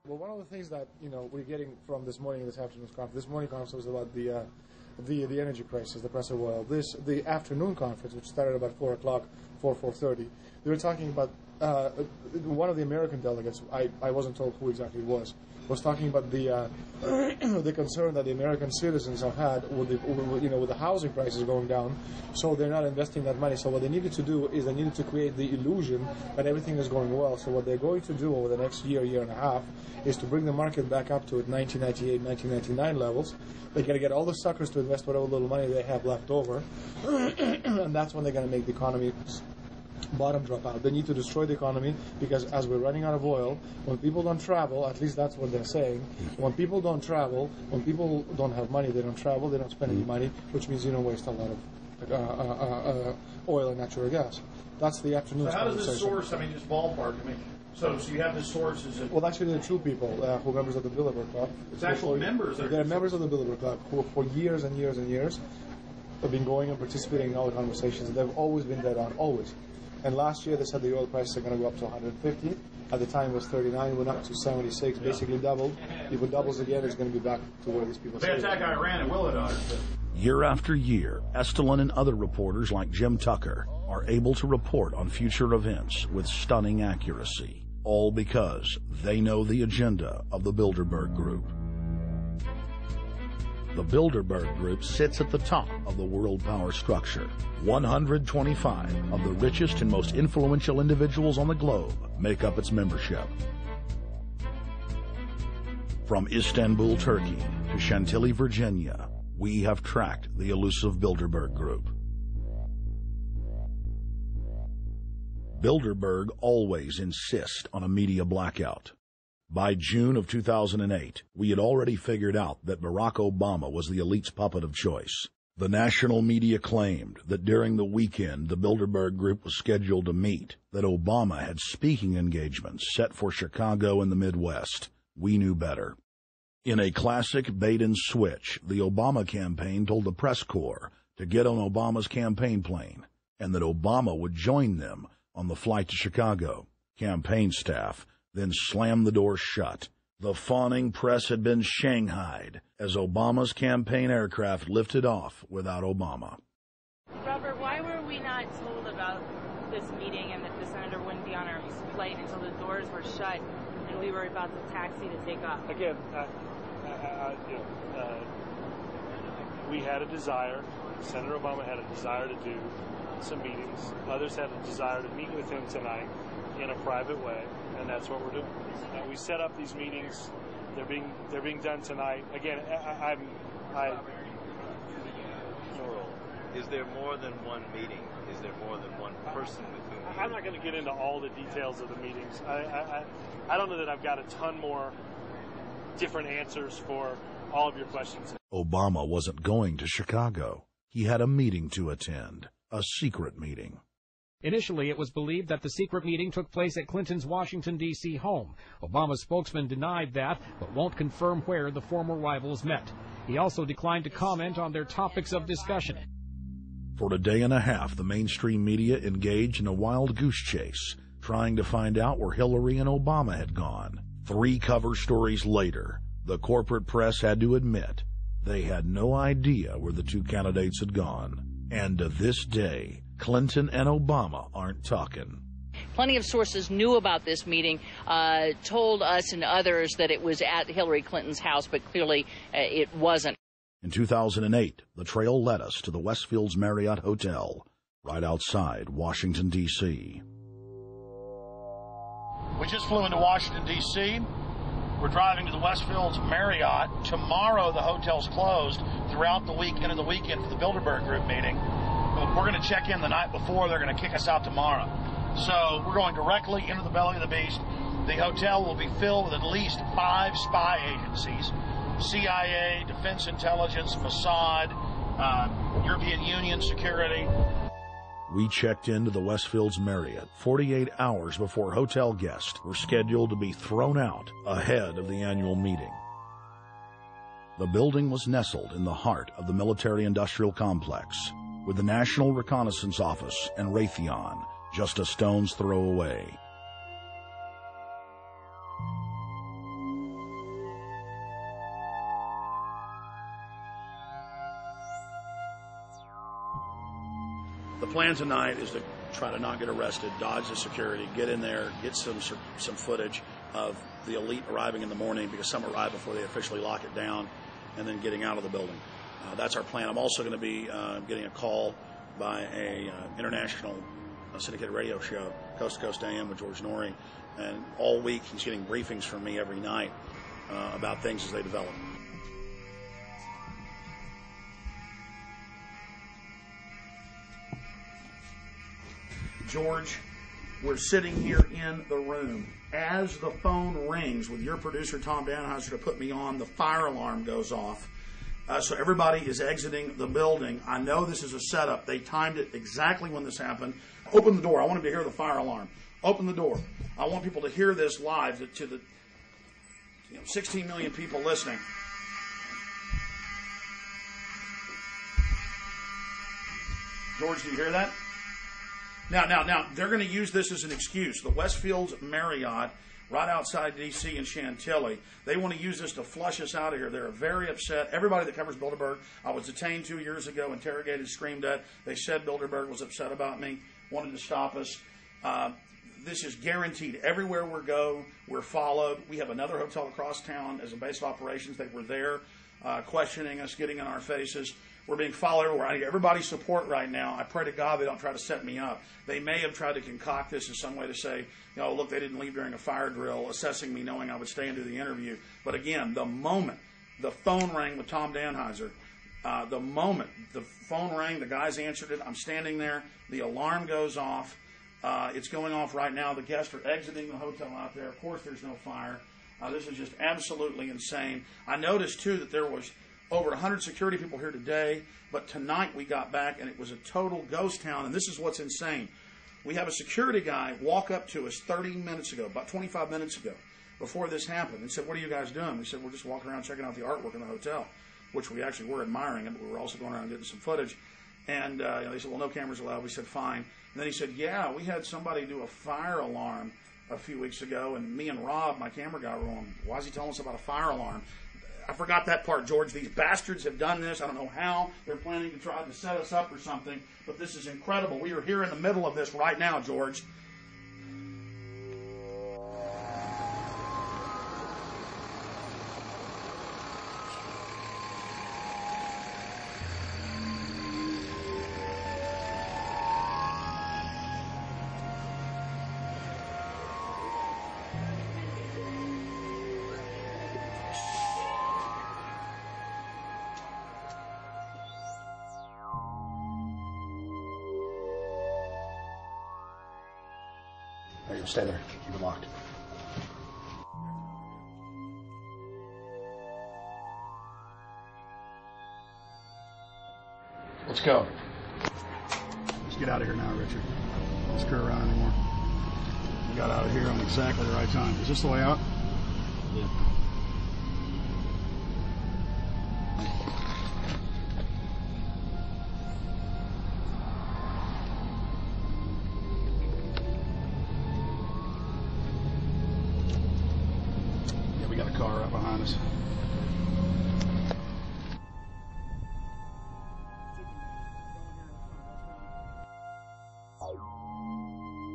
Well, one of the things that we're getting from this morning and this afternoon's conference. This morning conference was about the energy crisis, the price of oil. The afternoon conference, which started about 4 o'clock, 4:30. They were talking about one of the American delegates. I wasn't told who exactly it was talking about the the concern that the American citizens have had with the housing prices going down, so they're not investing that money. So what they needed to do is they needed to create the illusion that everything is going well. So what they're going to do over the next year and a half is to bring the market back up to 1998, 1999 levels. They're going to get all the suckers to invest whatever little money they have left over, and that's when they're going to make the economy bottom drop out. They need to destroy the economy because as we're running out of oil, when people don't travel, at least that's what they're saying, when people don't travel, when people don't have money, they don't travel, they don't spend any money, which means you don't waste a lot of oil and natural gas. That's the afternoon. So how does this source, just ballpark, so you have the sources of... Well, actually, there are two people who are members of the Bilderberg Club. It's actual members. They're members of the Bilderberg Club who for years and years and years have been going and participating in all the conversations. They've always been dead on, always. And last year they said the oil prices are going to go up to 150. At the time it was 39, went up to 76, basically doubled. If it doubles again, it's going to be back to where these people say. They attack Iran and will it? Year after year, Estelin and other reporters like Jim Tucker are able to report on future events with stunning accuracy, all because they know the agenda of the Bilderberg Group. The Bilderberg Group sits at the top of the world power structure. 125 of the richest and most influential individuals on the globe make up its membership. From Istanbul, Turkey to Chantilly, Virginia, we have tracked the elusive Bilderberg Group. Bilderberg always insist on a media blackout. By June of 2008, we had already figured out that Barack Obama was the elite's puppet of choice. The national media claimed that during the weekend the Bilderberg Group was scheduled to meet, that Obama had speaking engagements set for Chicago and the Midwest. We knew better. In a classic bait-and-switch, the Obama campaign told the press corps to get on Obama's campaign plane, and that Obama would join them on the flight to Chicago. Campaign staff then slammed the door shut. The fawning press had been shanghaied as Obama's campaign aircraft lifted off without Obama. Robert, why were we not told about this meeting and that the senator wouldn't be on our flight until the doors were shut and we were about to taxi to take off? Again, we had a desire. Senator Obama had a desire to do some meetings. Others had a desire to meet with him tonight in a private way, and that's what we're doing. We set up these meetings. They're being done tonight. Again, Is there more than one meeting? Is there more than one person with whom? I'm not going to get into all the details of the meetings. I don't know that I've got a ton more different answers for all of your questions. Obama wasn't going to Chicago. He had a meeting to attend, a secret meeting. Initially, it was believed that the secret meeting took place at Clinton's Washington, D.C. home. Obama's spokesman denied that, but won't confirm where the former rivals met. He also declined to comment on their topics of discussion. For a day and a half, the mainstream media engaged in a wild goose chase, trying to find out where Hillary and Obama had gone. 3 cover stories later, the corporate press had to admit they had no idea where the 2 candidates had gone. And to this day, Clinton and Obama aren't talking. Plenty of sources knew about this meeting, told us and others that it was at Hillary Clinton's house, but clearly it wasn't. In 2008, the trail led us to the Westfields Marriott Hotel, right outside Washington, D.C. We just flew into Washington, D.C. We're driving to the Westfields Marriott. Tomorrow the hotel's closed throughout the week into the weekend for the Bilderberg Group meeting. But we're going to check in the night before. They're going to kick us out tomorrow. So we're going directly into the belly of the beast. The hotel will be filled with at least 5 spy agencies. CIA, Defense Intelligence, Mossad, European Union Security. We checked into the Westfields Marriott 48 hours before hotel guests were scheduled to be thrown out ahead of the annual meeting. The building was nestled in the heart of the military-industrial complex, with the National Reconnaissance Office and Raytheon just a stone's throw away. The plan tonight is to try to not get arrested, dodge the security, get in there, get some footage of the elite arriving in the morning, because some arrive before they officially lock it down, and then getting out of the building. That's our plan. I'm also going to be getting a call by a international syndicated radio show, Coast to Coast AM with George Norrie, and all week he's getting briefings from me every night about things as they develop. George, we're sitting here in the room. As the phone rings with your producer, Tom Danheiser, to put me on, the fire alarm goes off. So everybody is exiting the building. I know this is a setup. They timed it exactly when this happened. Open the door. I want them to hear the fire alarm. Open the door. I want people to hear this live to the 16 million people listening. George, do you hear that? Now, they're going to use this as an excuse. The Westfields Marriott, right outside D.C. in Chantilly, they want to use this to flush us out of here. They're very upset. Everybody that covers Bilderberg, I was detained 2 years ago, interrogated, screamed at. They said Bilderberg was upset about me, wanted to stop us. This is guaranteed. Everywhere we go, we're followed. We have another hotel across town as a base of operations. They were there questioning us, getting in our faces. We're being followed everywhere. I need everybody's support right now. I pray to God they don't try to set me up. They may have tried to concoct this in some way to say, look, they didn't leave during a fire drill, assessing me, knowing I would stay and do the interview. But again, the moment the phone rang with Tom Danheiser, the moment the phone rang, the guys answered it, I'm standing there, the alarm goes off. It's going off right now. The guests are exiting the hotel out there. Of course, there's no fire. This is just absolutely insane. I noticed, too, that there was over 100 security people here today, but tonight we got back and it was a total ghost town, and this is what's insane. We have a security guy walk up to us 30 minutes ago, about 25 minutes ago, before this happened, and said, "What are you guys doing?" We said, "We're just walking around checking out the artwork in the hotel," which we actually were admiring, but we were also going around getting some footage. And they said, "Well, no cameras allowed." We said, "Fine." And then he said, "Yeah, we had somebody do a fire alarm a few weeks ago, and me and Rob, my camera guy, were on. Why is he telling us about a fire alarm?" I forgot that part, George. These bastards have done this. I don't know how. They're planning to try to set us up or something, but this is incredible. We are here in the middle of this right now, George. There you go. Stay there. Keep it locked. Let's go. Let's get out of here now, Richard. Don't screw around anymore. We got out of here on exactly the right time. Is this the way out? Yeah. We got a car right behind us.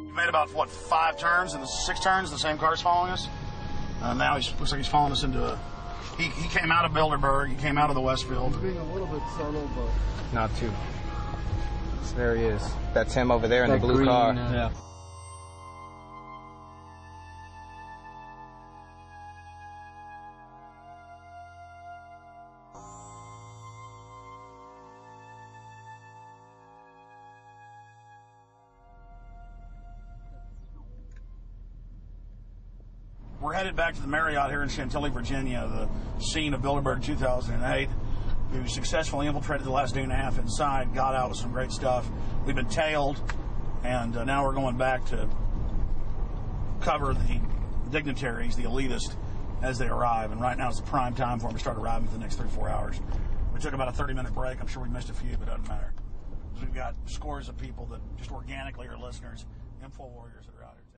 We made about, 5 turns and 6 turns, the same car's following us. Now looks like he's following us into a... He came out of Bilderberg, he came out of the Westfield. He's being a little bit subtle, but... Not too. So there he is. That's him over there in the blue green, car. yeah. We're headed back to the Marriott here in Chantilly, Virginia, the scene of Bilderberg 2008. We successfully infiltrated the last day and a half inside, got out with some great stuff. We've been tailed, and now we're going back to cover the dignitaries, the elitists, as they arrive. And right now it's the prime time for them to start arriving for the next 3-4 hours. We took about a 30-minute break. I'm sure we missed a few, but it doesn't matter. We've got scores of people that just organically are listeners, info warriors that are out here.